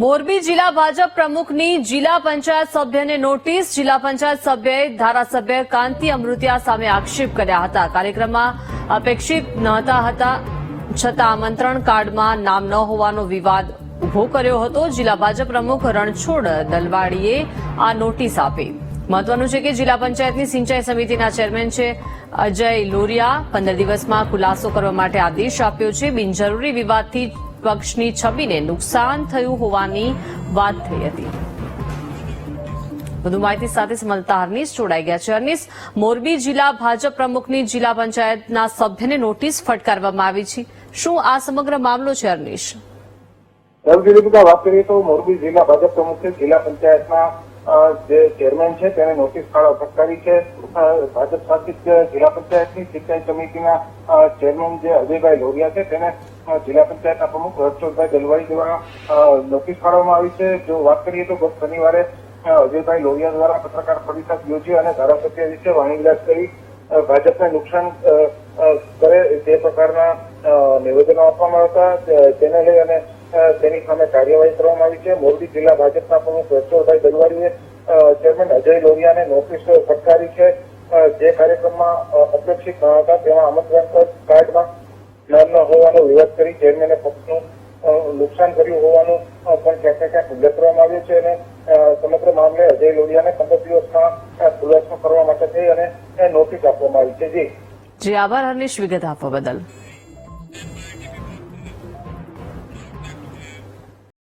મોરબી જિલ્લા ભાજપ પ્રમુખની જિલ્લા પંચાયત સભ્યને નોટિસ. જિલ્લા પંચાયત સભ્યએ ધારાસભ્ય કાંતિ અમૃતિયા સામે આક્ષેપ કર્યા હતા. કાર્યક્રમમાં અપેક્ષિત નહોતા છતાં આમંત્રણ કાર્ડમાં નામ ન હોવાનો વિવાદ ઉભો કર્યો હતો. જિલ્લા ભાજપ પ્રમુખ રણછોડ દલવાડીએ આ નોટિસ આપી. મહત્વનું છે કે જિલ્લા પંચાયતની સિંચાઈ સમિતિના ચેરમેન છે અજય લોરિયા 15 દિવસમાં ખુલાસો કરવા માટે આદેશ આપ્યો છે. બિનજરૂરી વિવાદથી પક્ષની છબીને નુકસાન થયું હોવાની વાત થઈ હતી. વધુ માહિતી સાથે સંવાદદાતા હર્નિશ જોડાઈ ગયા છે. હર્નિશ, મોરબી જિલ્લા ભાજપ પ્રમુખની જિલ્લા પંચાયતના સભ્યને નોટિસ ફટકારવામાં આવી છે. શું આ સમગ્ર મામલો છે હર્નિશ? વાત કરીએ તો મોરબી જિલ્લા ભાજપ પ્રમુખે જિલ્લા પંચાયતના જે ચેરમેન છે તેને નોટિસ ફટકારી છે. ભાજપ શાસિત જિલ્લા પંચાયતની સિંચાઈ સમિતિના ચેરમેન જે અજયભાઈ લોરિયા છે તેને જિલ્લા પંચાયતના પ્રમુખ રણછોડભાઈ દલવાડી દ્વારા નોટિસ ફાળવવામાં આવી છે. જો વાત કરીએ તો ગત શનિવારે અજયભાઈ લોરિયા દ્વારા પત્રકાર પરિષદ યોજી અને ધારાસભ્ય વિશે વાણીવિલાસ કરી ભાજપને નુકસાન કરે તે પ્રકારના નિવેદનો આપવામાં આવતા તેને લઈ અને તેની સામે કાર્યવાહી કરવામાં આવી છે. મોરબી જિલ્લા ભાજપના પ્રમુખ રણછોડભાઈ દલવાડીએ ચેરમેન અજય લોરિયાને નોટિસ ફટકારી છે. જે કાર્યક્રમમાં અપેક્ષિત ન હતા તેમાં આમંત્રણ કાર્ડમાં નામ ન હોવાનો વિવાદ કરી ચેરમેને પક્ષનું નુકસાન કર્યું હોવાનું પણ ક્યાંક ને ક્યાંક ઉલ્લેખ કરવામાં આવ્યો છે અને સમગ્ર મામલે અજય લોરિયાને 15 દિવસમાં ખુલાસો કરવા માટે થઈ અને નોટિસ આપવામાં આવી છે. જી આભાર હર્નિશ, વિગત આપવા બદલ.